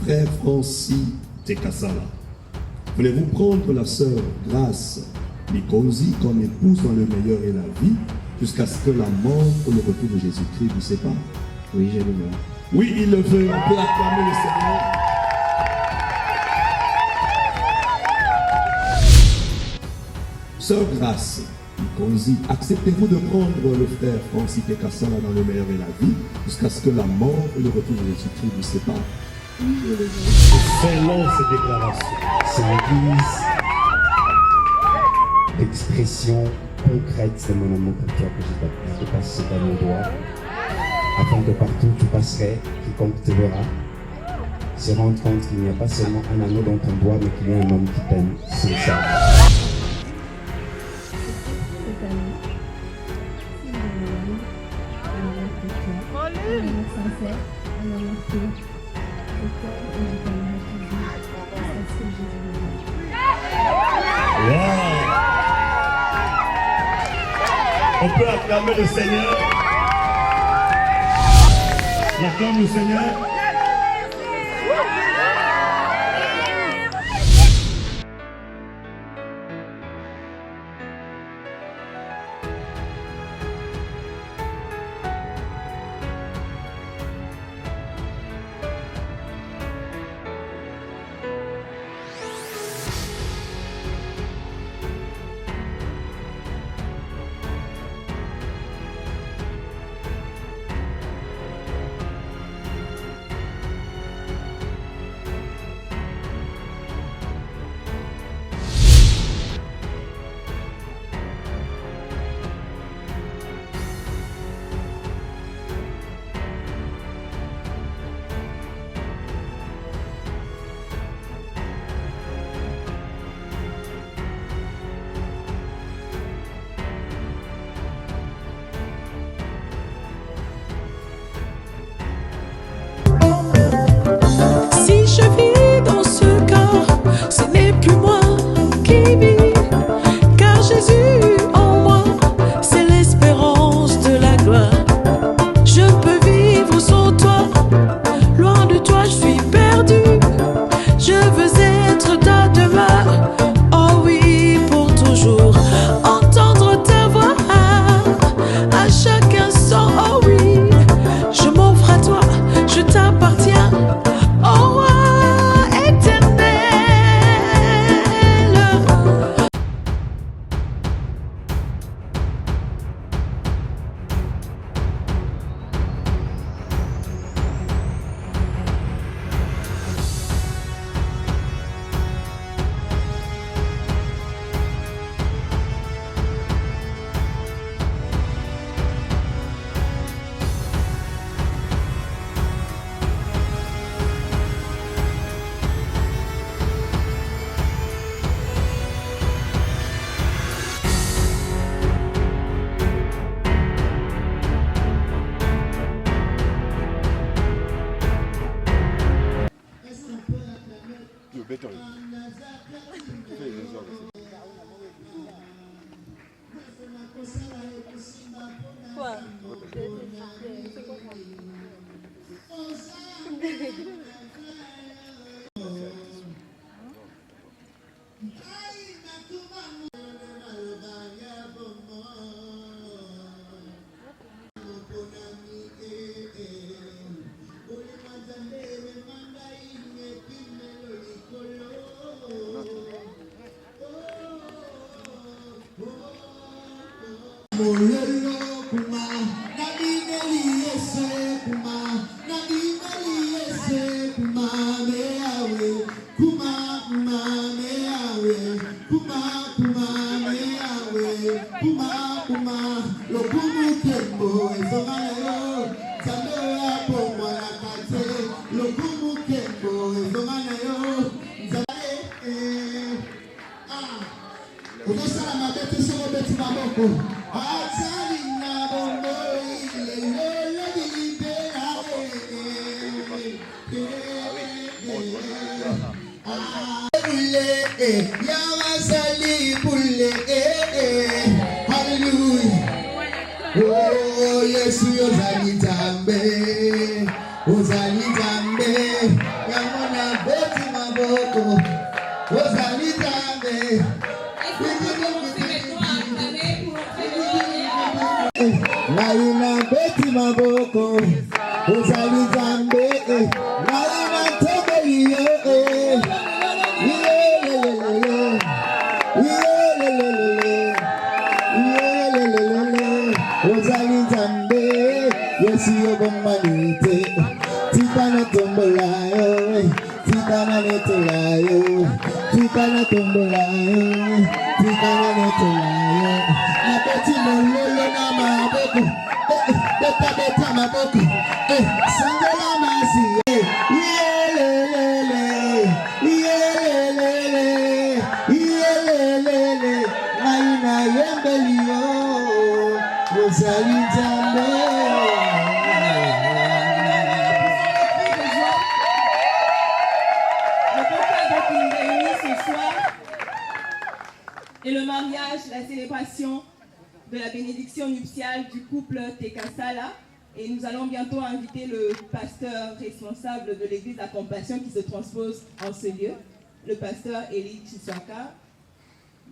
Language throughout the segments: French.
frère Francis Tekasala. Voulez-vous prendre la sœur Grâce Mikonzi comme épouse dans le meilleur et la vie, jusqu'à ce que la mort ou le retour de Jésus-Christ vous sépare? Oui, je le veux. Oui, il le veut. On peut acclamer le Seigneur. Sœur Grâce Mikonzi, acceptez-vous de prendre le frère Francis Tekasala dans le meilleur et la vie, jusqu'à ce que la mort ou le retour de Jésus-Christ vous sépare? Oui, je le veux. Selon ces déclarations, c'est l'église d'expression concrète de mon amour pour toi que je passe cet anneau droit, afin que partout tu passerais, quiconque te verra se rende compte qu'il n'y a pas seulement un anneau dans ton doigt, mais qu'il y a un homme qui t'aime, c'est ça. Cette année, si je me marie, un amour pour toi, un amour sincère, un amour pur. Je t'aime et je t'aimerai toujours, jusqu'à ce que Jésus vienne. Wow! On peut acclamer le Seigneur. On acclame le Seigneur. Oh, Yesu, Ozali Tambe, Yamona tombola yo, tikana netola yo, tikana tombola yo, tikana netola yo. Na beti mololo na maboko, beta beta maboko, sangola masi, yelelele, yelelele, yelelele, maina yembeli yo, Rosalie Jambe. Et le mariage, la célébration de la bénédiction nuptiale du couple Tekasala. Et nous allons bientôt inviter le pasteur responsable de l'église La Compassion qui se transpose en ce lieu, le pasteur Eli Chiswaka.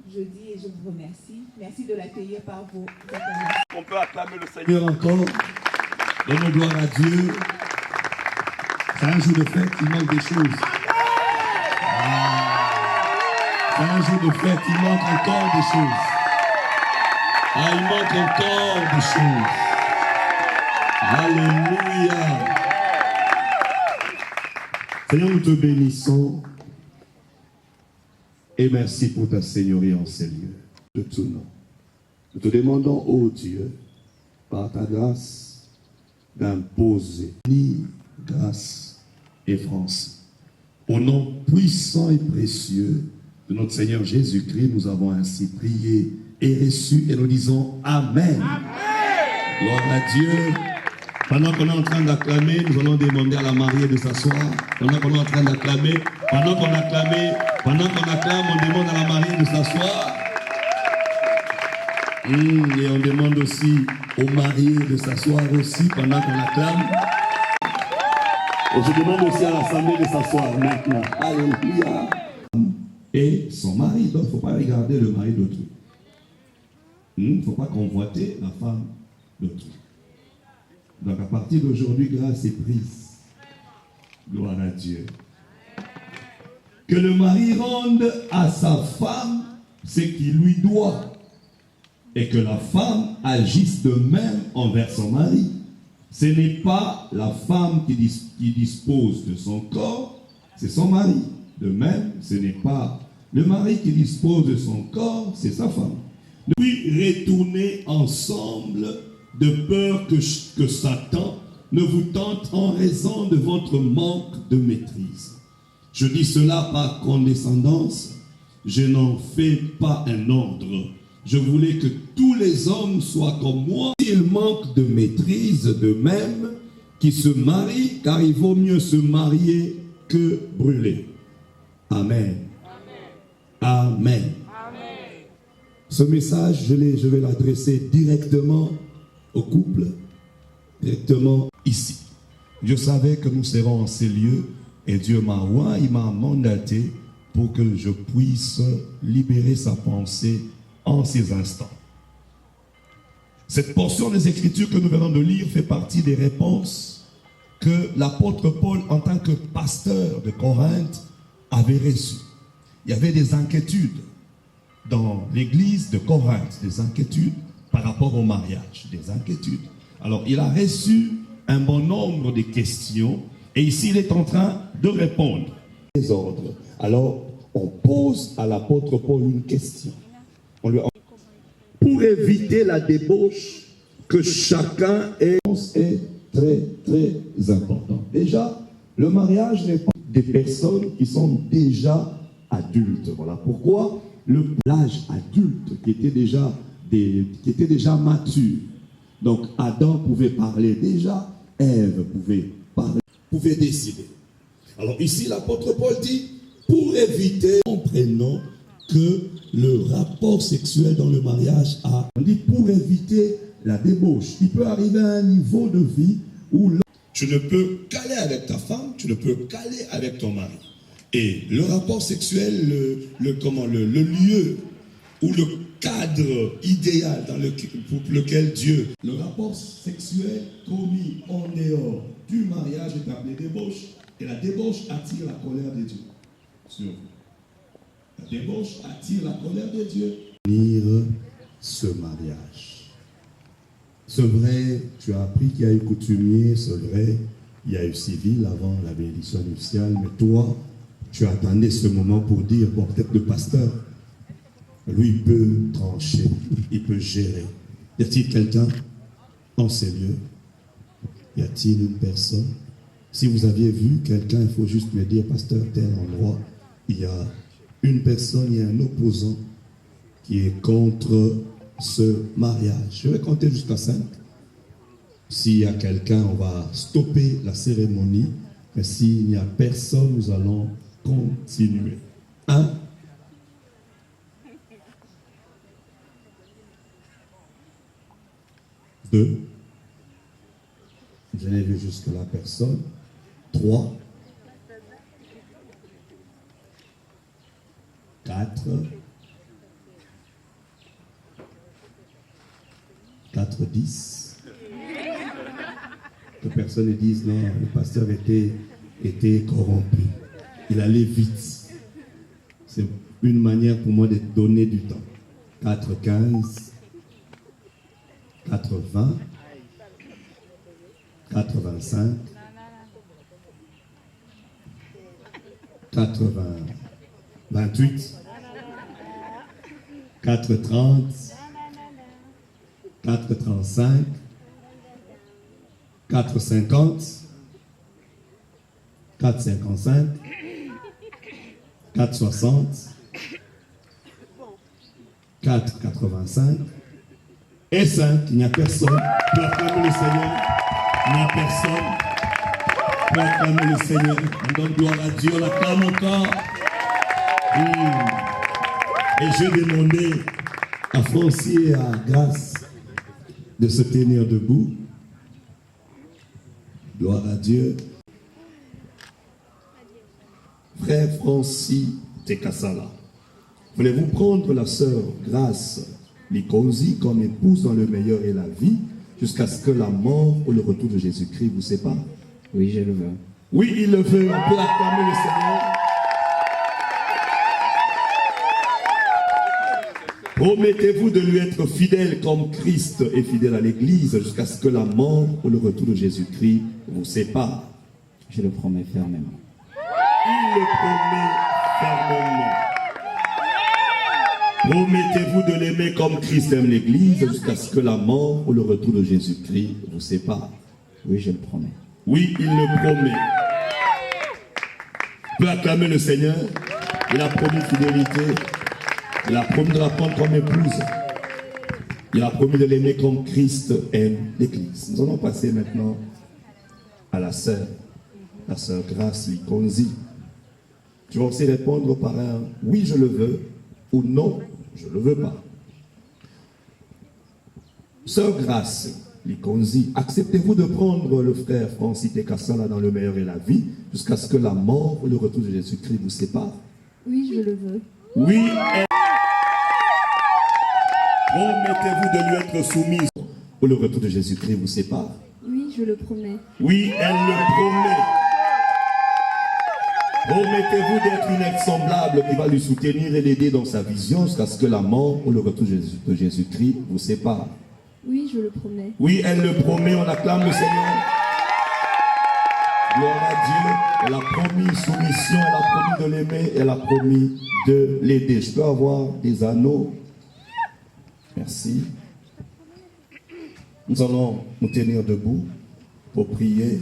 Je dis et je vous remercie. Merci de l'accueillir par vos acclamations. On peut acclamer le Seigneur encore. Donnons gloire à Dieu. C'est un jour de fête, il manque des choses. C'est un jour de fête, il manque encore des choses. Il manque encore des choses. Alléluia. Seigneur, nous te bénissons. Et merci pour ta seigneurie en ces lieux. De tout nom. Nous te demandons, ô Dieu, par ta grâce, d'imposer grâce et France. Au nom puissant et précieux de notre Seigneur Jésus-Christ, nous avons ainsi prié et reçu et nous disons Amen. Amen. Gloire à Dieu. Pendant qu'on est en train d'acclamer, nous allons demander à la mariée de s'asseoir. Pendant qu'on est en train d'acclamer, pendant qu'on acclame, on demande à la mariée de s'asseoir. Et on demande aussi aux mariés de s'asseoir aussi pendant qu'on acclame. Et je demande aussi à l'assemblée de s'asseoir maintenant. Alléluia. Et son mari, donc il ne faut pas regarder le mari d'autrui. Il ne faut pas convoiter la femme d'autrui. Donc à partir d'aujourd'hui, grâce est prise. Gloire à Dieu. Que le mari rende à sa femme ce qu'il lui doit. Et que la femme agisse de même envers son mari. Ce n'est pas la femme qui dispose de son corps, c'est son mari. De même, ce n'est pas le mari qui dispose de son corps, c'est sa femme. Puis retournez ensemble de peur que Satan ne vous tente en raison de votre manque de maîtrise. Je dis cela par condescendance, je n'en fais pas un ordre. Je voulais que tous les hommes soient comme moi. S'ils manquent de maîtrise, de même, qui se marient, car il vaut mieux se marier que brûler. Amen. Amen. Amen. Ce message, je vais l'adresser directement au couple, directement ici. Je savais que nous serons en ces lieux et Dieu m'a mandaté pour que je puisse libérer sa pensée en ces instants. Cette portion des Écritures que nous venons de lire fait partie des réponses que l'apôtre Paul, en tant que pasteur de Corinthe, avait reçues. Il y avait des inquiétudes dans l'église de Corinthe, des inquiétudes par rapport au mariage, des inquiétudes. Alors, il a reçu un bon nombre de questions et ici, il est en train de répondre. Les ordres. Alors, on pose à l'apôtre Paul une question. Pour éviter la débauche que chacun est très, très important. Déjà, le mariage n'est pas des personnes qui sont déjà adultes. Voilà pourquoi l'âge adulte qui était déjà mature. Donc Adam pouvait parler déjà, Ève pouvait décider. Alors ici l'apôtre Paul dit, pour éviter, comprenons que le rapport sexuel dans le mariage on dit pour éviter la débauche. Il peut arriver à un niveau de vie où tu ne peux qu'aller avec ta femme, tu ne peux qu'aller avec ton mari. Et le rapport sexuel, le lieu ou le cadre idéal pour lequel Dieu... Le rapport sexuel commis en dehors du mariage est appelé débauche. Et la débauche attire la colère de Dieu sur vous. La débauche attire la colère de Dieu. Ce mariage. C'est vrai, tu as appris qu'il y a un coutumier, c'est vrai, Il y a eu civil avant la bénédiction nuptiale, mais toi, tu attendais ce moment pour dire, bon, peut-être le pasteur, lui, il peut trancher, il peut gérer. Y a-t-il quelqu'un en ces lieux? Y a-t-il une personne? Si vous aviez vu quelqu'un, il faut juste me dire, pasteur, tel endroit, il y a une personne, il y a un opposant qui est contre ce mariage. Je vais compter jusqu'à 5. S'il y a quelqu'un, on va stopper la cérémonie. Mais s'il n'y a personne, nous allons continuer. 1. 2. Je n'ai vu jusque la personne. 3. 4. 4, 10. Que personne ne dise non, le pasteur était corrompu. Il allait vite. C'est une manière pour moi de donner du temps. 4, 15. 4, 20. 4, 25. 4, 28. 4, 30. 4, 35. 4, 50. 4, 55. 4, 60. 4, 85. Et 5, il n'y a personne. Pour acclamer le Seigneur. Il n'y a personne. Pour acclamer le Seigneur. On donne gloire à Dieu. On l'acclame encore. Et je demandais à Francis et à Grâce de se tenir debout. Gloire à Dieu. Frère Francis Tekasala, voulez-vous prendre la sœur Grâce Likonzi comme épouse dans le meilleur et la vie, jusqu'à ce que la mort ou le retour de Jésus-Christ vous sépare? Oui, je le veux. Oui, il le veut. On peut acclamer le Seigneur. Promettez-vous de lui être fidèle comme Christ est fidèle à l'Église, jusqu'à ce que la mort ou le retour de Jésus-Christ vous sépare? Je le promets fermement. Il le promet fermement. Promettez-vous de l'aimer comme Christ aime l'Église, jusqu'à ce que la mort ou le retour de Jésus-Christ vous sépare? Oui, je le promets. Oui, il le promet. Peut acclamer le Seigneur. Il a promis fidélité. Il a promis de la prendre comme épouse. Il a promis de l'aimer comme Christ aime l'Église. Nous allons passer maintenant à la sœur Grâce Likonzi. Tu vas aussi répondre par un oui, je le veux, ou non, je ne le veux pas. Sœur Grâce Likonzi, acceptez-vous de prendre le frère Francis Tekasala dans le meilleur et la vie, jusqu'à ce que la mort ou le retour de Jésus-Christ vous sépare? Oui, je le veux. Oui. Promettez-vous de lui être soumise ou le retour de Jésus-Christ vous sépare? Oui, je le promets. Oui, elle le promet. Promettez-vous d'être une aide semblable qui va lui soutenir et l'aider dans sa vision, jusqu'à ce que la mort ou le retour de Jésus-Christ vous sépare? Oui, je le promets. Oui, elle le promet. On acclame le Seigneur. Gloire à Dieu. Elle a promis soumission, elle a promis de l'aimer, elle a promis de l'aider. Je peux avoir des anneaux? Merci. Nous allons nous tenir debout pour prier.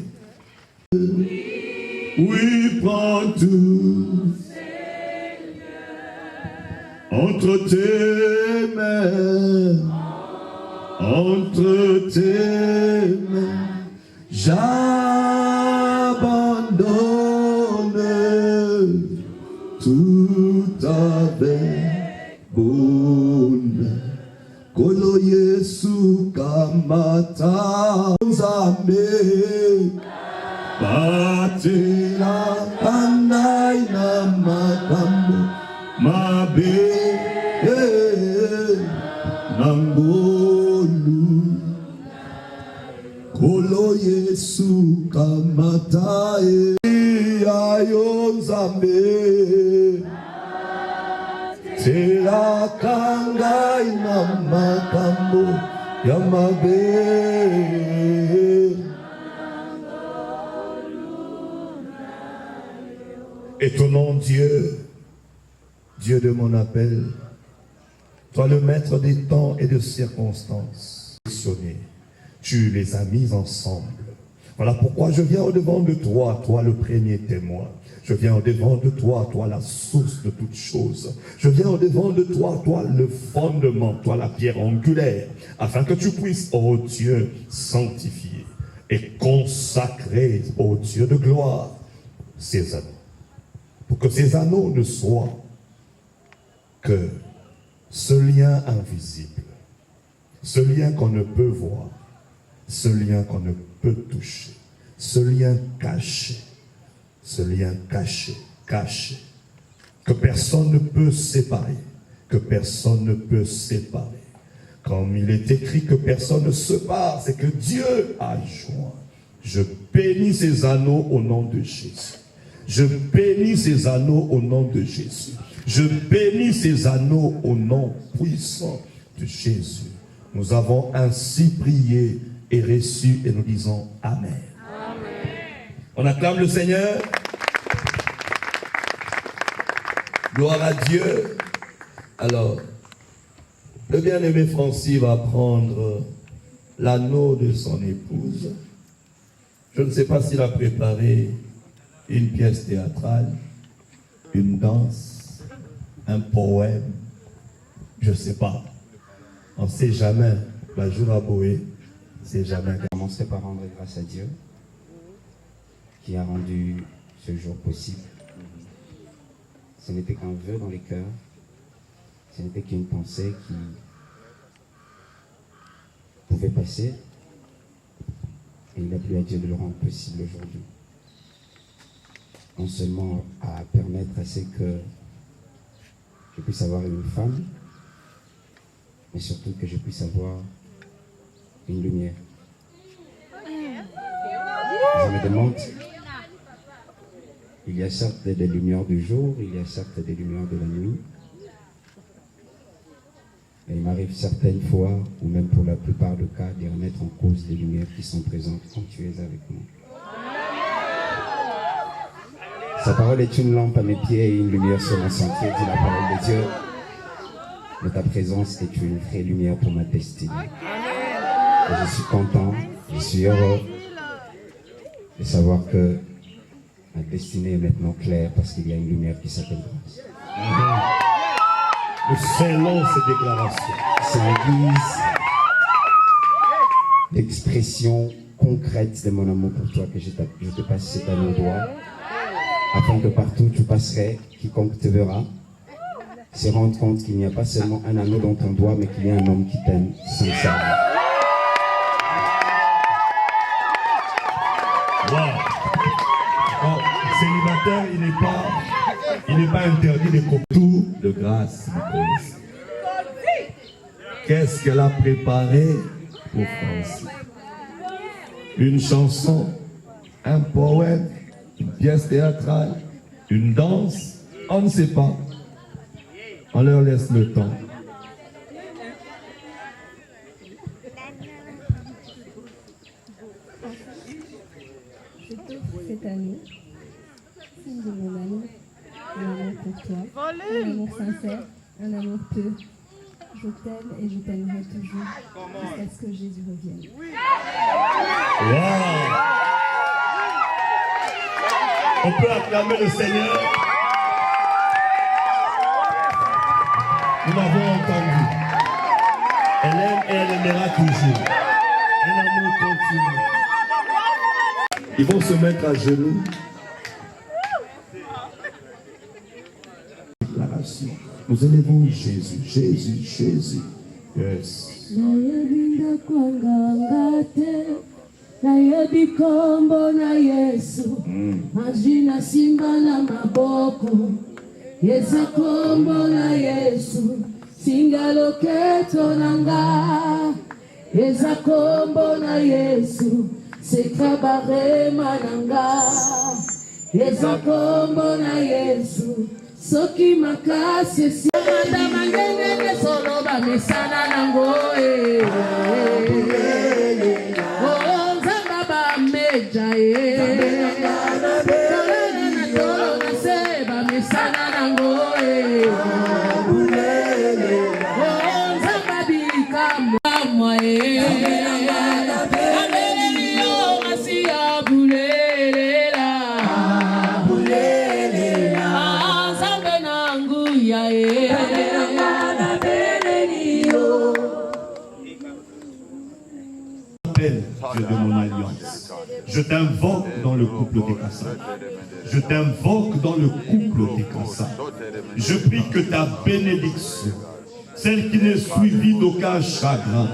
Oui, prends tout entre tes mains, entre tes mains, j'abandonne tout avec bonheur. Kolo Yesu kamata nzambe batela pandai na makambo mabe nangolu. Kolo Yesu kamata ayo nzambe tela kangai na makambo ya mabe Et ton nom, Dieu, Dieu de mon appel, toi le maître des temps et de circonstances, tu les as mis ensemble. Voilà pourquoi je viens au-devant de toi, toi le premier témoin. Je viens au-devant de toi, toi la source de toutes choses. Je viens au-devant de toi, toi le fondement, toi la pierre angulaire, afin que tu puisses, ô Dieu, sanctifier et consacrer, ô Dieu de gloire, ces anneaux. Pour que ces anneaux ne soient que ce lien invisible, ce lien qu'on ne peut voir, ce lien qu'on ne peut toucher, ce lien caché, caché, que personne ne peut séparer, que personne ne peut séparer. Comme il est écrit que personne ne se sépare, c'est que Dieu a joint. Je bénis ces anneaux au nom de Jésus. Je bénis ces anneaux au nom de Jésus. Je bénis ces anneaux au nom puissant de Jésus. Nous avons ainsi prié et reçu et nous disons Amen. Amen. On acclame le Seigneur. Gloire à Dieu. Alors, le bien-aimé Francis va prendre l'anneau de son épouse. Je ne sais pas s'il a préparé une pièce théâtrale, une danse, un poème, je ne sais pas. On ne sait jamais. La jour à Boé, c'est jamais. Je commencerai par rendre grâce à Dieu qui a rendu ce jour possible. Ce n'était qu'un vœu dans les cœurs, ce n'était qu'une pensée qui pouvait passer, et il a plu à Dieu de le rendre possible aujourd'hui. Non seulement à permettre à ce que je puisse avoir une femme, mais surtout que je puisse avoir une lumière. Je me demande, il y a certes des lumières du jour, il y a certes des lumières de la nuit, mais il m'arrive certaines fois, ou même pour la plupart des cas, de remettre en cause les lumières qui sont présentes quand tu es avec moi. Sa parole est une lampe à mes pieds et une lumière sur mon sentier, dit la parole de Dieu. Mais ta présence est une vraie lumière pour ma destinée. Et je suis content, je suis heureux de savoir que ma destinée est maintenant claire parce qu'il y a une lumière qui s'appelle grâce. Nous scellons ces déclarations. C'est une guise d'expression concrète de mon amour pour toi que je te passe cet anneau au doigt, afin que partout où tu passerais, quiconque te verra, se rende compte qu'il n'y a pas seulement un anneau dans ton doigt, mais qu'il y a un homme qui t'aime sincèrement. Wow. Oh, célibataire, il n'est pas interdit de tout de grâce. Qu'est-ce qu'elle a préparé pour Francis? Une chanson, un poème, une pièce théâtrale, une danse, on ne sait pas. On leur laisse le temps. Je t'offre cette année, signe de mon amour, un amour pour toi, un amour sincère, un amour pur. Je t'aime et je t'aimerai toujours jusqu'à ce que Jésus revienne. Wow. On peut acclamer le Seigneur. Nous l'avons entendu. Elle aime et elle aimera toujours. Un amour continu. Ils vont se mettre à genoux. Déclaration. Nous élevons Jésus, Jésus, Jésus. Yes. Nayebinda kwangangate, nayebikombo na Yesu, majina simba na maboko, Yesa kombo na Yesu, singaloketo nanga, Yesa kombo na Yesu, sekabare mananga, Yesa kombo na Yesu, soki makase si manda mangenge solo ba mesana nango oh zamba ba meja na tolo na se couple Tekasa. Je t'invoque dans le couple Tekasa. Je prie que ta bénédiction, celle qui n'est suivie d'aucun chagrin,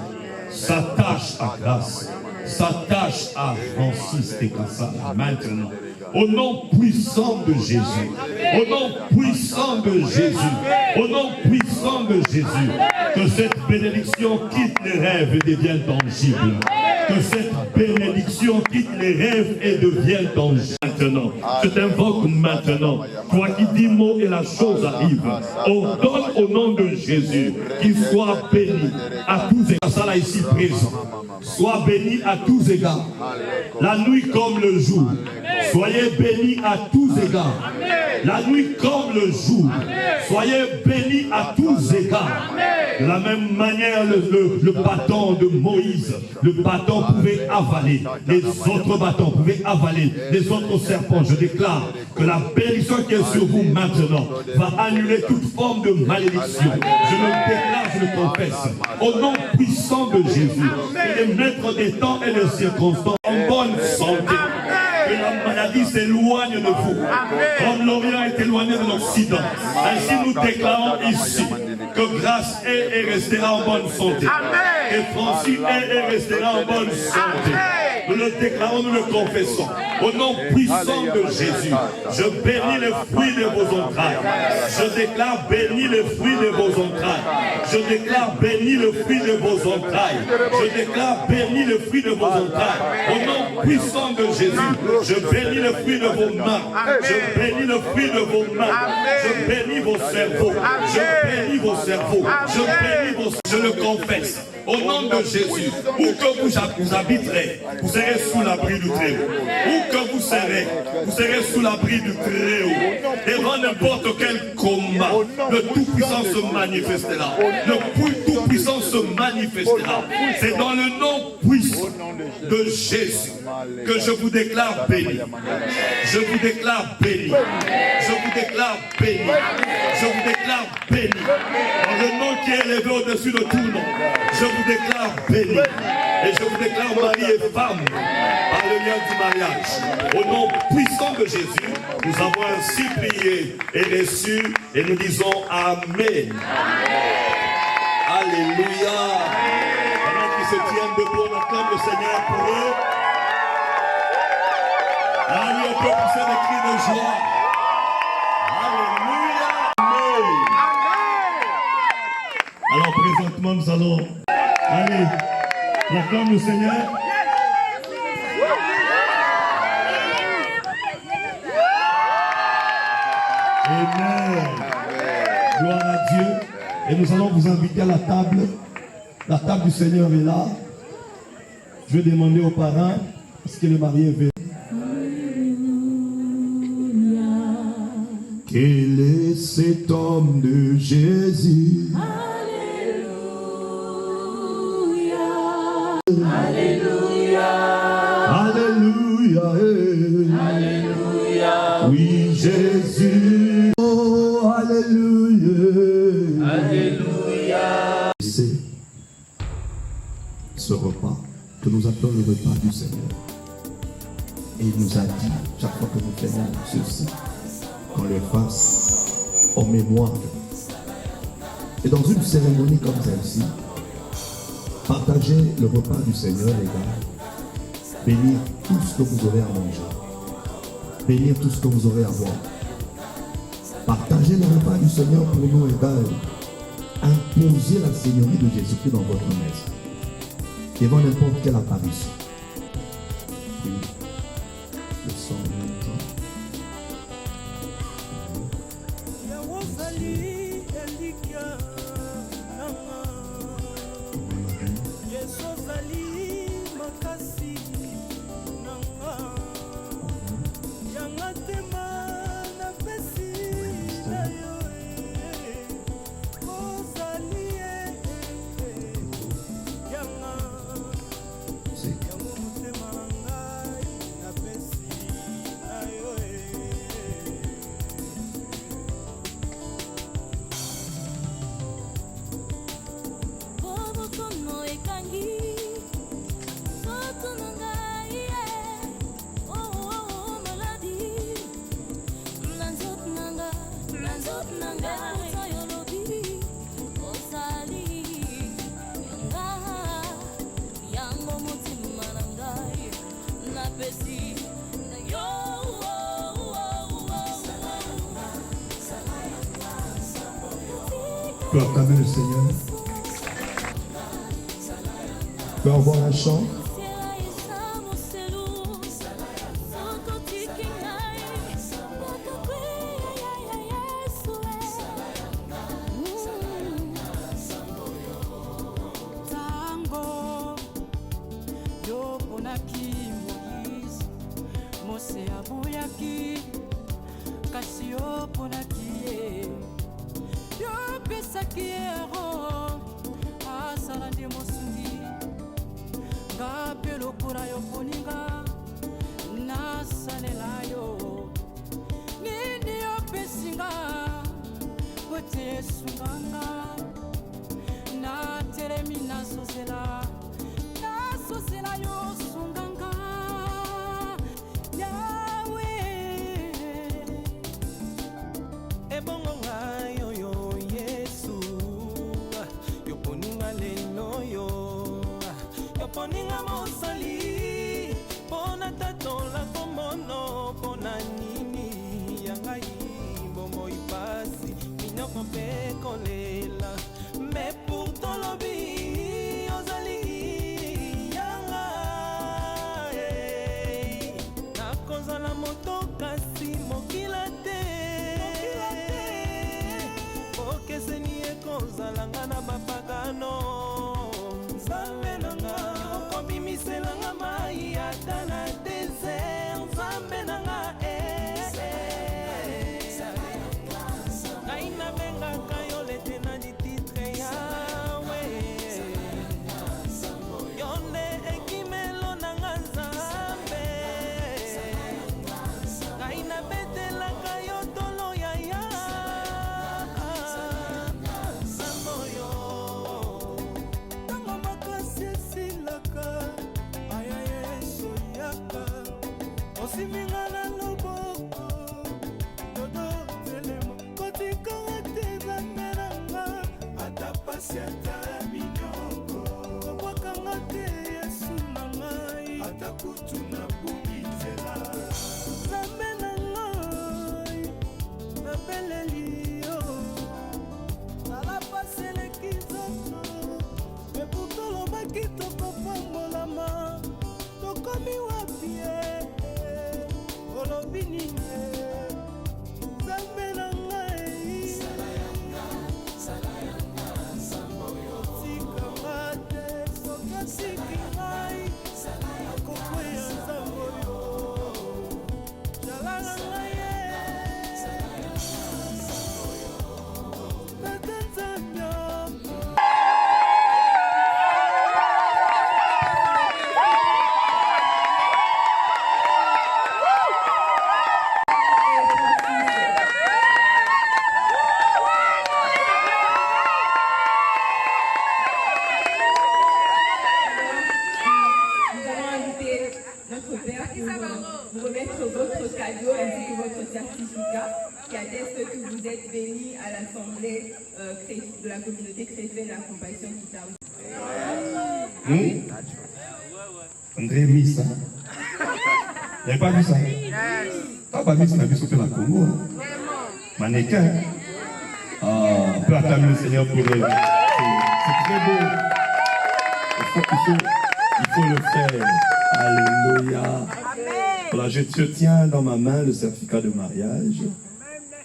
s'attache à grâce, s'attache à Francis Tekasa maintenant. Au nom puissant de Jésus, au nom puissant de Jésus, au nom puissant de Jésus, que cette bénédiction quitte les rêves et devienne tangible. Que cette bénédiction quitte les rêves et devienne tangible. Maintenant, je t'invoque maintenant, toi qui dis mot et la chose arrive, ordonne au nom de Jésus qu'il soit béni à tous égards. Ça là ici présent, soit béni à tous égards, la nuit comme le jour. Soyez bénis à tous égards. La nuit comme le jour. Soyez bénis à tous égards. De la même manière, le bâton de Moïse, le bâton pouvait avaler. Les autres bâtons pouvaient avaler. Les autres serpents. Je déclare que la bénédiction qui est sur vous maintenant va annuler toute forme de malédiction. Je le déclare, je le confesse. Au nom puissant de Jésus, et maître des temps et des circonstances, en bonne santé. Que la maladie s'éloigne de vous. Comme l'Orient est éloigné de l'Occident. Ainsi nous déclarons ici que grâce est et restera en bonne santé. Et Francis est et restera en bonne santé. Nous le déclarons, nous le confessons. Au nom puissant de Jésus, je bénis les fruits de vos entrailles. Je déclare béni les fruits de vos entrailles. Je déclare béni le fruit de vos entrailles. Je déclare béni le fruit de vos entrailles. Au nom puissant de Jésus, je bénis le fruit de vos mains. Je bénis le fruit de vos mains. Je bénis vos cerveaux. Je bénis vos cerveaux. Je bénis vos cerveaux. Je le confesse. Au nom de Jésus, où que vous habiterez, vous serez sous l'abri du Très-Haut. Où que vous serez sous l'abri du Très-Haut. Devant n'importe quel combat, le Tout-Puissant se manifestera. Le Tout-Puissant se manifestera. C'est dans le nom puissant de Jésus que je vous déclare béni. Je vous déclare béni. Je vous déclare béni. Je vous déclare béni. Dans le nom qui est élevé au-dessus de tout nom, je vous déclare béni. Et je vous déclare mari et femme par le lien du mariage. Au nom puissant de Jésus, nous avons ainsi prié et reçu et nous disons Amen. Alléluia. Pendant qu'ils se tiennent debout, on acclame le Seigneur pour eux. Alléluia, on peut pousser des cris de joie. Alléluia. Amen. Alors présentement, nous allons aller, on acclame le Seigneur. Amen. Gloire à Dieu. Et nous allons vous inviter à la table. La table du Seigneur est là. Je vais demander aux parents, est-ce que le marié est venu? Quel est cet homme de Jésus? Alléluia. Alléluia. Alléluia. Oui, Jésus. Oh, alléluia. Alléluia. C'est ce repas que nous appelons le repas du Seigneur. Et il nous a dit, chaque fois que nous faisons ceci, qu'on le fasse en mémoire. Et dans une cérémonie comme celle-ci, partagez le repas du Seigneur, les gars. Bénir tout ce que vous aurez à manger. Bénir tout ce que vous aurez à boire. Partagez le repas du Seigneur pour nous, les gars. Imposez la Seigneurie de Jésus-Christ dans votre messe. Devant n'importe quelle apparition. Oui. Le sang de notre temps. peux acclamer le Seigneur. Tu peux avoir un chant. Vous remettre votre cadeau ainsi que votre certificat qui atteste que vous êtes bénis à l'Assemblée de la communauté chrétienne de la Compassion Kitaou. André Missa. Vous n'avez pas vu ça? Pas Missa, on a vu sauter la Congo. Mannequin. On peut acclamer le Seigneur pour eux. C'est très beau. Il faut le faire. Alléluia. Voilà, je tiens dans ma main le certificat de mariage.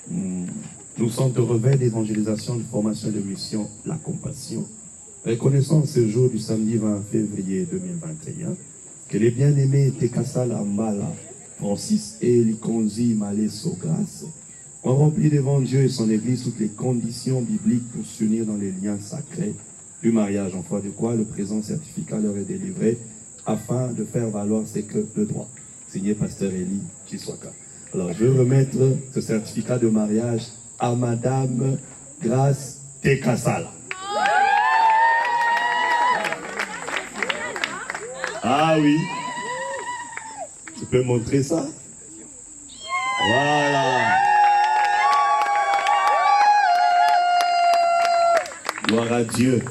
Nous sommes de revers d'évangélisation, de formation de mission, la compassion. Reconnaissons ce jour du samedi 20 février 2021 que les bien-aimés Tekasala Mbala, Francis et Likonzi Malé Sogras ont rempli devant Dieu et son Église toutes les conditions bibliques pour s'unir dans les liens sacrés du mariage, en foi de quoi le présent certificat leur est délivré afin de faire valoir ses que de droit. Signé Pasteur Eli Chiswaka. Alors, je vais remettre ce certificat de mariage à Madame Grace Tekasala. Ah oui. Tu peux montrer ça? Voilà. Gloire à Dieu.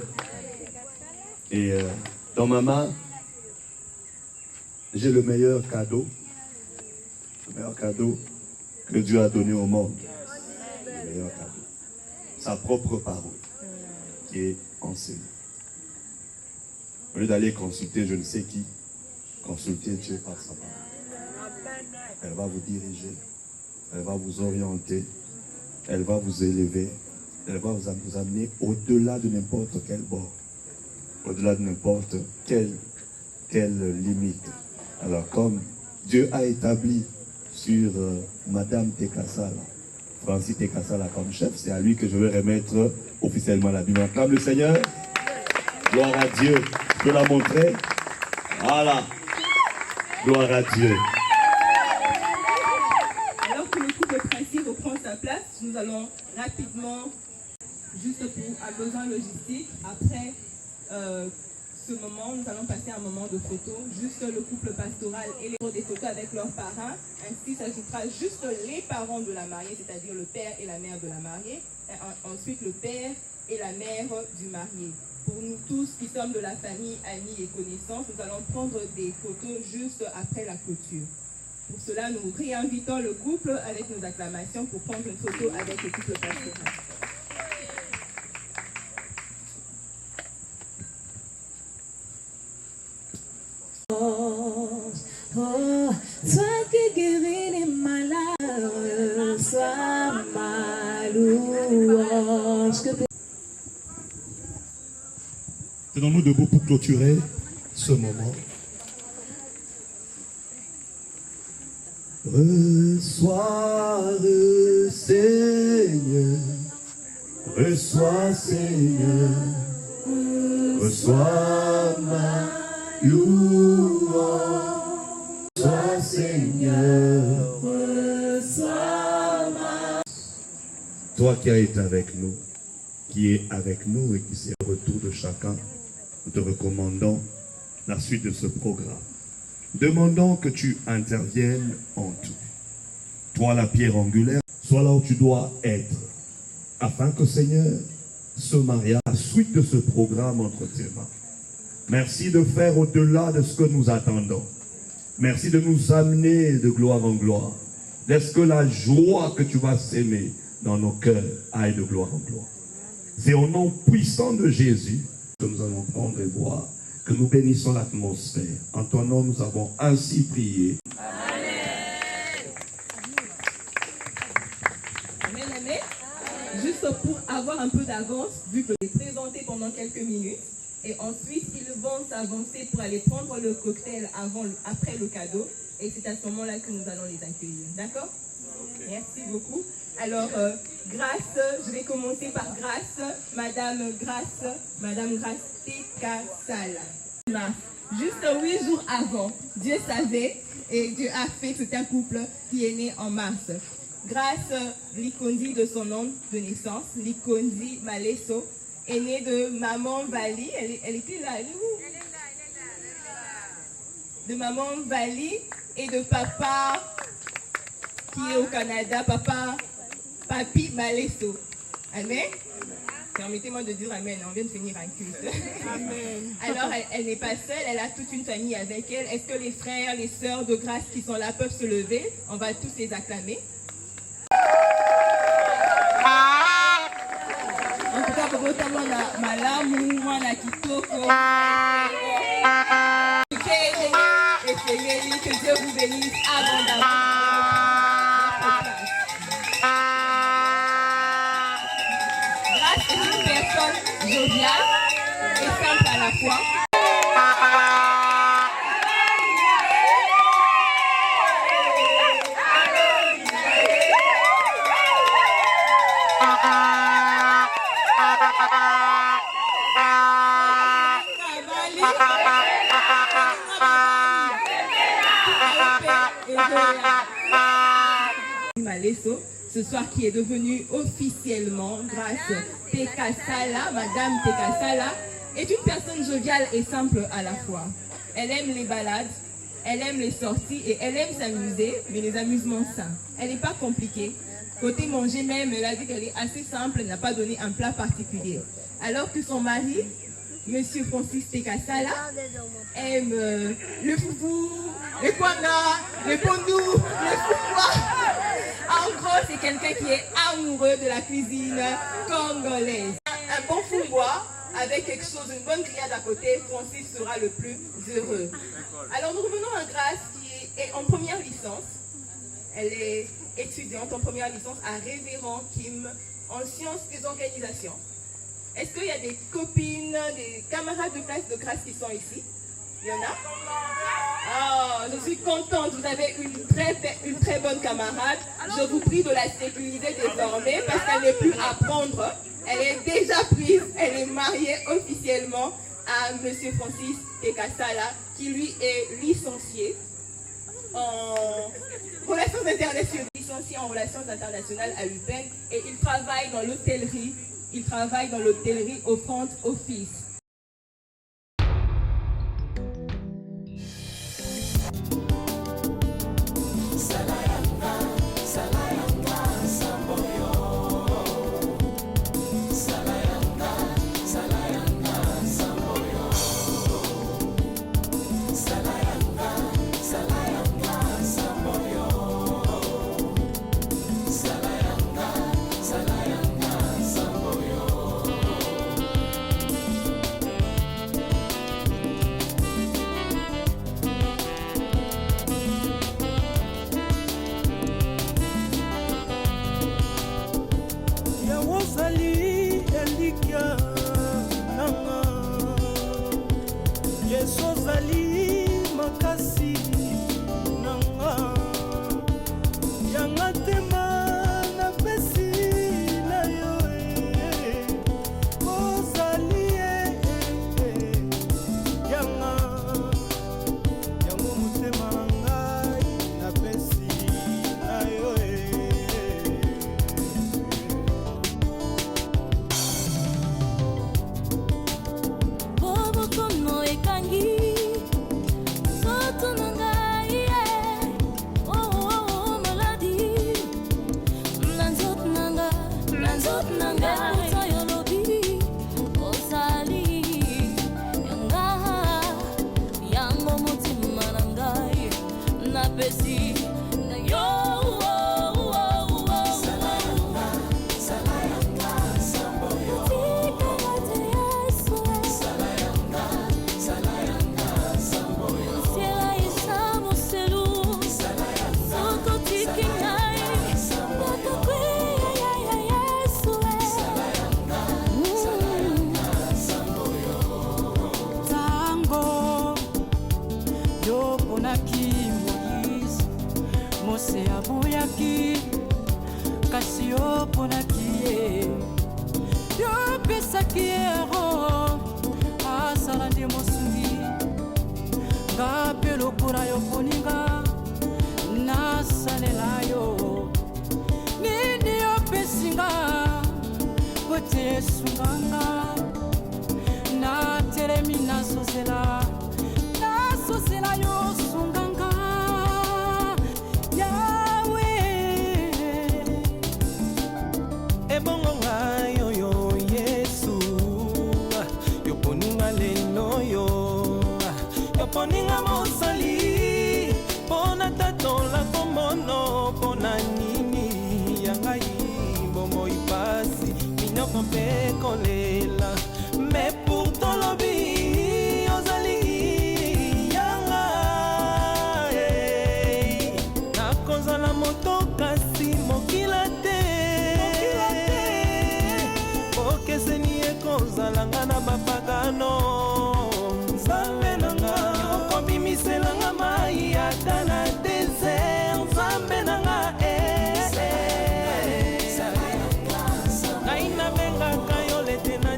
Et dans ma main, j'ai le meilleur cadeau que Dieu a donné au monde. Le meilleur cadeau. Sa propre parole. qui est enseigné. Au lieu d'aller consulter je ne sais qui, consultez Dieu par sa parole. Elle va vous diriger, elle va vous orienter, elle va vous élever, elle va vous amener au-delà de n'importe quel bord, au-delà de n'importe quelle limite. Alors comme Dieu a établi sur Madame Tekasala, Francis Tekasala comme chef, c'est à lui que je vais remettre officiellement la Bible. Acclame le Seigneur. Gloire à Dieu. Je peux la montrer. Voilà. Gloire à Dieu. Alors que le couple Francis reprend sa place, nous allons rapidement, juste pour un besoin logistique, après ce moment, nous allons passer un moment de photo, juste le couple pastoral et des photos avec leurs parrains. Ainsi s'ajoutera juste les parents de la mariée, c'est-à-dire le père et la mère de la mariée, et ensuite le père et la mère du marié. Pour nous tous qui sommes de la famille, amis et connaissances, nous allons prendre des photos juste après la clôture. Pour cela, nous réinvitons le couple avec nos acclamations pour prendre une photo avec le couple pastoral. Oh, toi qui guéris les malades, sois ma louange. Tenons-nous debout pour clôturer ce moment. Reçois le Seigneur, reçois Seigneur, reçois ma louange, reçois Seigneur, reçois ma... Toi qui as été avec nous, qui est avec nous et qui c'est le retour de chacun, nous te recommandons la suite de ce programme. Demandons que tu interviennes en tout. Toi, la pierre angulaire, sois là où tu dois être, afin que, Seigneur, ce mariage, la suite de ce programme entre tes mains. Merci de faire au-delà de ce que nous attendons. Merci de nous amener de gloire en gloire. Laisse que la joie que tu vas s'aimer dans nos cœurs aille de gloire en gloire. C'est au nom puissant de Jésus que nous allons prendre et boire, que nous bénissons l'atmosphère. En ton nom, nous avons ainsi prié. Amen, amen. Juste pour avoir un peu d'avance, vu que je vais présenter pendant quelques minutes, et ensuite ils vont s'avancer pour aller prendre le cocktail après le cadeau, et c'est à ce moment-là que nous allons les accueillir. D'accord? Okay. Merci beaucoup. Alors, Grâce, je vais commencer par Grâce, Madame Grâce Tekasala. Juste 8 jours avant, Dieu savait et Dieu a fait que c'est un couple qui est né en mars. Grâce Likondi de son nom de naissance, Likondi Malesso, est née de maman Vali. Elle était là, elle est où? De maman Vali et de papa qui est au Canada, Papi Malesso. Amen. Permettez-moi de dire Amen, on vient de finir un culte. Amen. Alors, elle n'est pas seule, elle a toute une famille avec elle. Est-ce que les frères, les sœurs de grâce qui sont là peuvent se lever? On va tous les acclamer. En tout cas, pour autant, malamu, mwana kitoko. Que Dieu vous bénisse abondamment. Grâce est une personne joviale et simple à la fois. Malesso, ce soir qui est devenue officiellement Grâce Tekasala, Madame Tekasala, est une personne joviale et simple à la fois. Elle aime les balades, elle aime les sorties et elle aime s'amuser, mais les amusements sains. Elle n'est pas compliquée. Côté manger même, elle a dit qu'elle est assez simple, elle n'a pas donné un plat particulier. Alors que son mari, Monsieur Francis Tekasala, aime le foufou, le kwanga, le pondou, le foufoua. En gros, c'est quelqu'un qui est amoureux de la cuisine congolaise. un bon fouilloir avec quelque chose, une bonne grillade à côté, Francis sera le plus heureux. Alors nous revenons à Grace qui est en première licence. Elle est étudiante en première licence à Révérend Kim en sciences des organisations. Est-ce qu'il y a des copines, des camarades de classe de Grace qui sont ici? Il y en a? Oh, je suis contente, vous avez une très bonne camarade. Je vous prie de la sécuriser désormais parce qu'elle n'est plus à prendre. Elle est déjà prise, elle est mariée officiellement à M. Francis Tekasala qui lui est licencié en relations internationales. Licencié en relations internationales à l'UPEN et il travaille dans l'hôtellerie. Il travaille dans l'hôtellerie au front office. Naina menga kayo lete na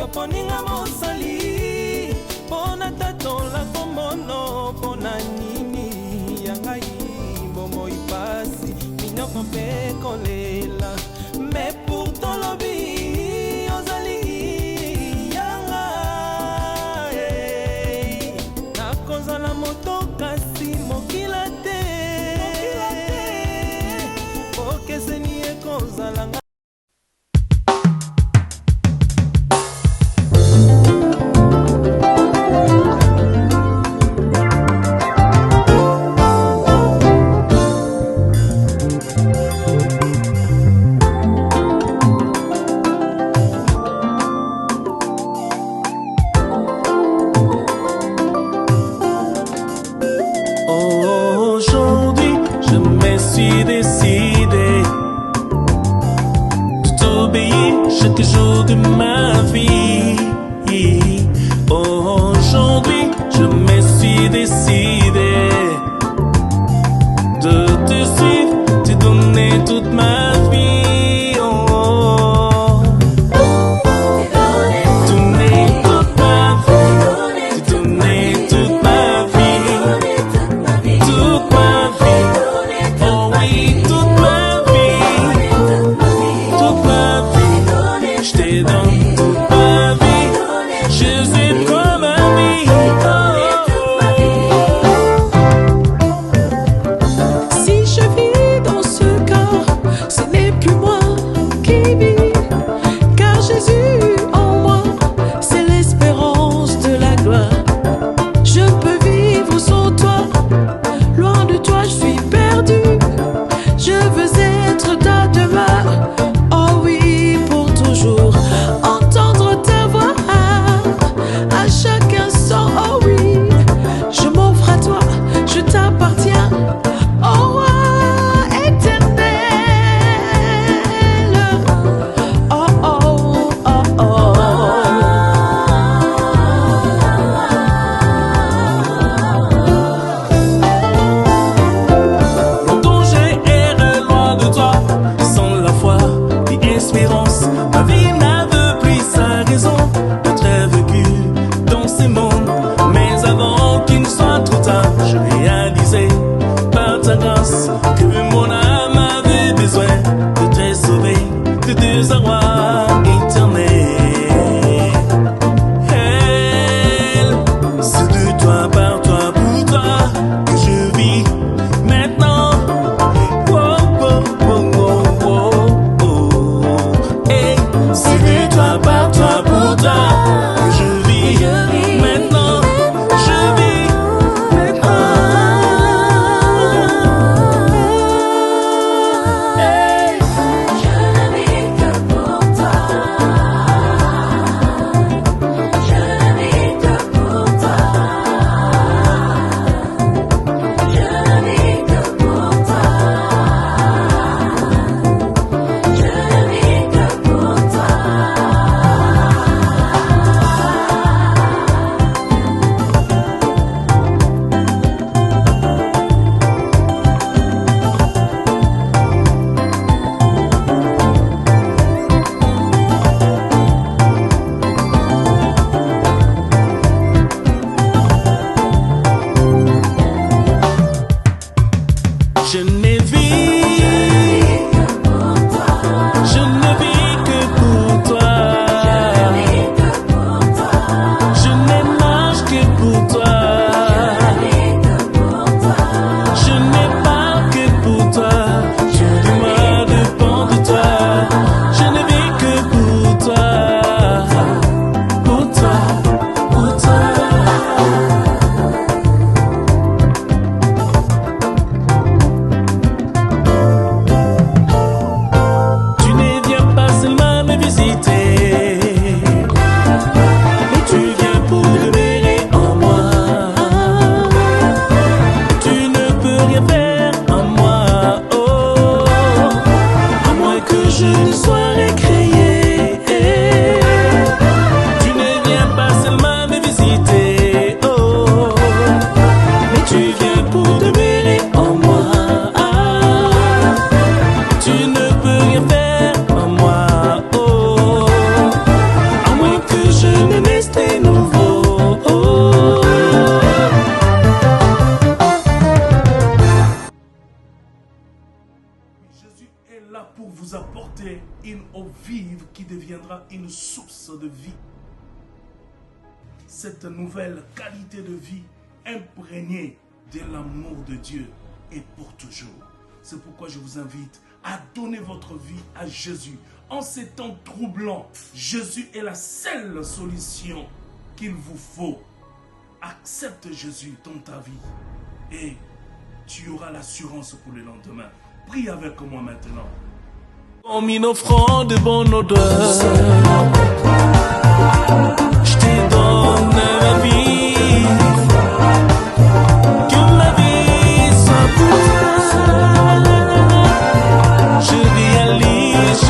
oponinga mosali mpona tatola komono mpona nini ya ngai bomoi pasi minyoko mpe kolela me pourtant lobi ozali yanga nakozala moto kasi mokila te okeseni ekozalanga. Aujourd'hui, je me suis décidé de t'obéir chaque jour de ma vie. Aujourd'hui, je me suis décidé de te suivre, te donner toute ma vie. Donner toute ma vie, te donner toute ma vie. Toute ma vie, oh oui, toute ma vie, toute ma vie, je te donne toute ma vie, je suis comme ma vie. Si je vis dans ce corps, ce n'est plus moi qui vis, car Jésus en moi, c'est l'espérance de la gloire. Je peux vivre sans toi, loin de toi je suis perdu. Je veux être ta demeure, oh oui, pour toujours. Entendre ta voix à chaque instant, oh oui. Je m'offre à toi, je t'appartiens, oh roi éternel. Oh oh oh oh. Mon danger est loin de toi, sans la foi et espérance. Ma vie n'avait plus sa raison d'être vécue dans ces mondes. Mais avant qu'il ne soit trop tard, je réalisais par ta grâce que mon âme avait besoin de te sauver de désarroi éternel. C'est de toi, par toi, pour toi que je vis maintenant. Oh, oh, oh, oh, oh, oh. Hey, c'est de toi, par toi, pour toi que je vis maintenant. Je vis maintenant. Hey. Je ne vis que pour toi. Je ne vis que pour toi. Je ne vis que pour toi. Je ne vis que pour toi. Je ne vis, je ne vis que pour toi. Je ne marche que pour toi. Je n'ai pas que pour toi. Tout de moi dépend de toi. Je ne vis que pour toi. Pour toi, pour toi. Tu ne viens pas seulement me visiter, mais tu viens pour demeurer en moi. Tu ne peux rien faire en moi, oh, à moins que je ne sois récréé. Tu ne viens pas seulement me visiter, oh, mais tu viens pour demeurer en moi. Tu ne peux rien faire en moi, oh, à moins que je eau vive qui deviendra une source de vie. Cette nouvelle qualité de vie imprégnée de l'amour de Dieu est pour toujours. C'est pourquoi je vous invite à donner votre vie à Jésus. En ces temps troublants, Jésus est la seule solution qu'il vous faut. Accepte Jésus dans ta vie et tu auras l'assurance pour le lendemain. Prie avec moi maintenant. Comme une offrande de bonne odeur, je te donne ma vie, que ma vie soit pour toi. Je réalise,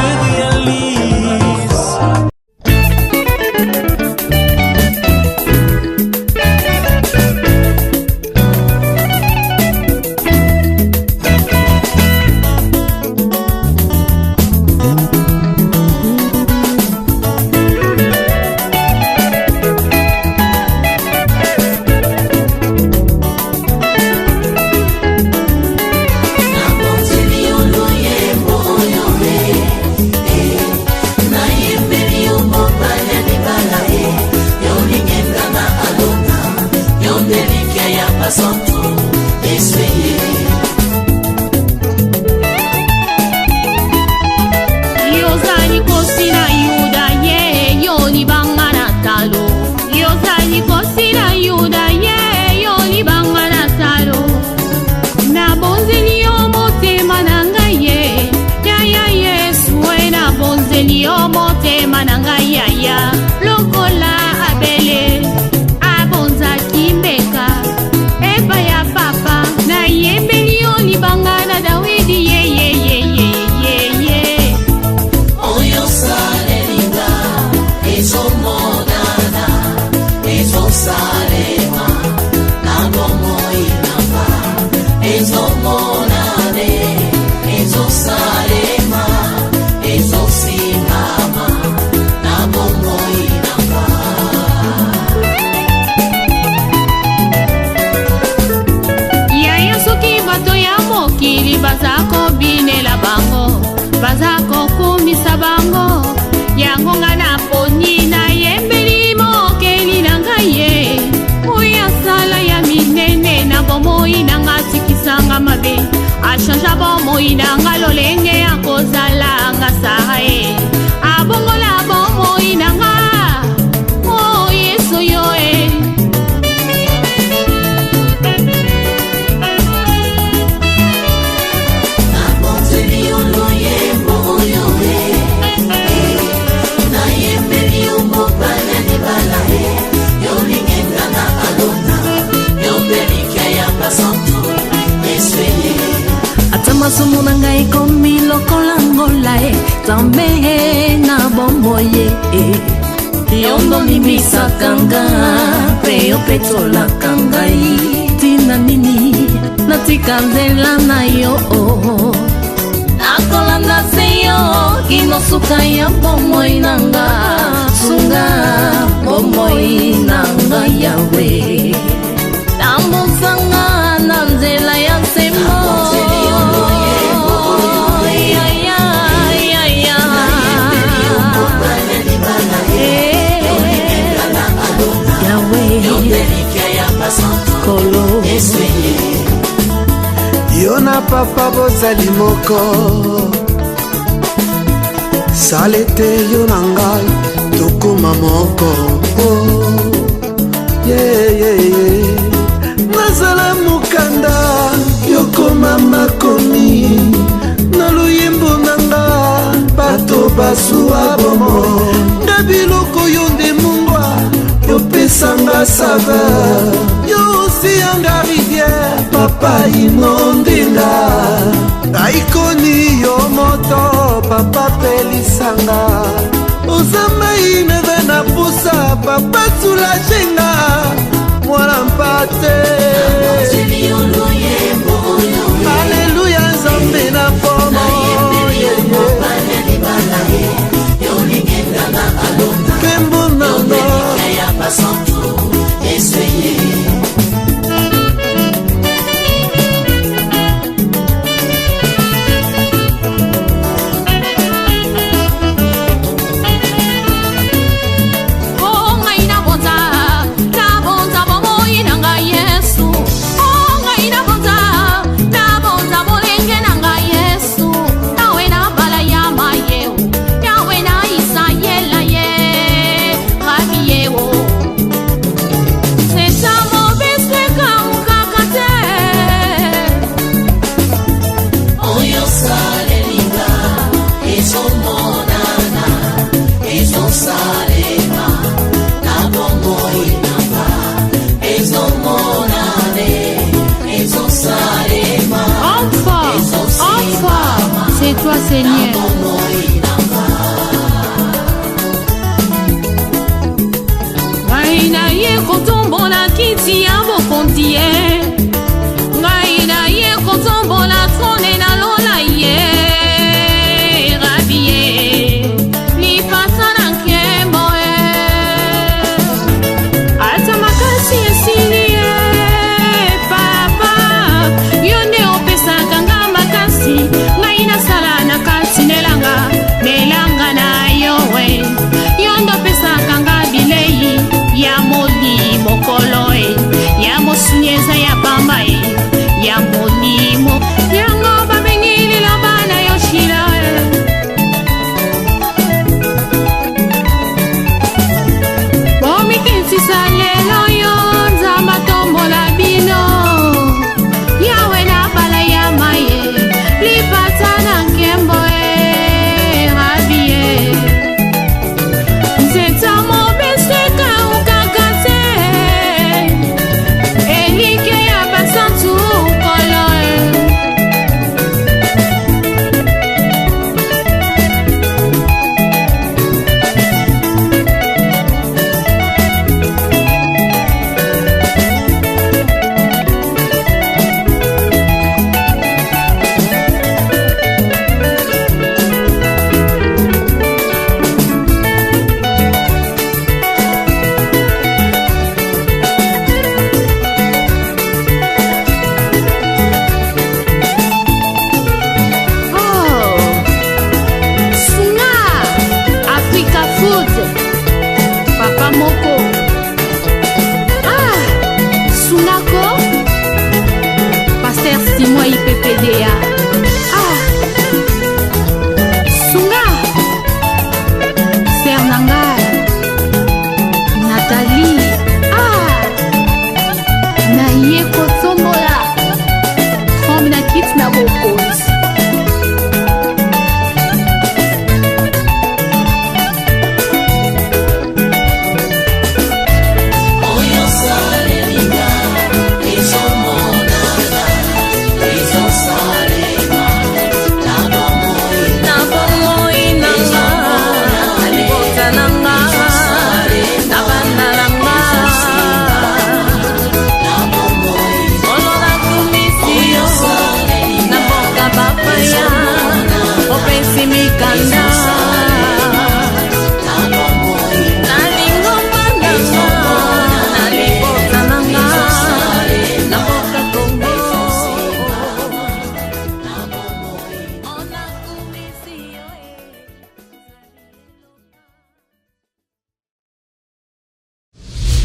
Kanga peo petola kangai tina nini natika nzela na yo nakolanda seyo kinosuka ya bomoi nanga sunga bomoi nanga yawe tambusanga na nzela ya semo Yo na papa bozali moko salete yo na ngai tokoma moko nazala mokanda yokoma makomi na luyembo nanga bato basuwa bomo nda biloko yo nde mungwa yopesanga saveur yosiyanga rivière papa inondinga aikoni yo moto papa pelisanga ozamai neve na pusa papa sulajenga mwana mpate aleluya nzambe na pomo kembo nanga C'est toi, Seigneur. Ngaina ye kotombola kiti ya bokonzi ye. Ngaina ye kotombola trone na lola ye. Rabi ye, lipasa na nkembo ye. Ata makasi esili ye, papa. Yonde opesaka nga makasi. Ngaina sala na kasi nelanga na yowe. Yondo pesaka nga bilei ya moli mokolo ya mosunyeza ya pamba ya molimo yango babengi liloba na yoshila bomikinsisa lelo yo nzamba tombola bino yawe na bala ya maye lipata na nkembo rabie nzeta mobeseka ukakate elike ya basantu kolo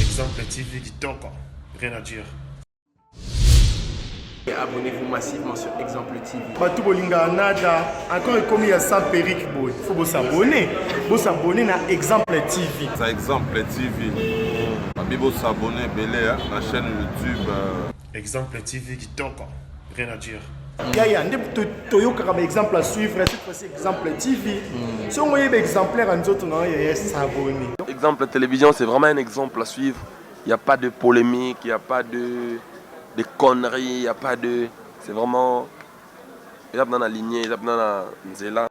Exemple TV Kitoko, rien à dire. Abonnez-vous massivement sur Exemple TV. Batou Bolinga Nada, encore comme il y a 100 périques, il faut vous s'abonner. Vous s'abonner à Exemple TV. C'est Exemple TV. Vous s'abonner à la chaîne YouTube. Exemple TV Kitoko, rien à dire. Yaya, un exemple à suivre, cette fois-ci Exemple TV. Si on voit un exemplaire en autres, il y a s'abonner. Exemple télévision, c'est vraiment un exemple à suivre. Il n'y a pas de polémique, il n'y a pas de conneries, il n'y a pas de... C'est vraiment... Il y a dans la lignée, il y a dans la nzela.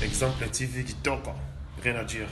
Exemple TV Kitoko, rien à dire.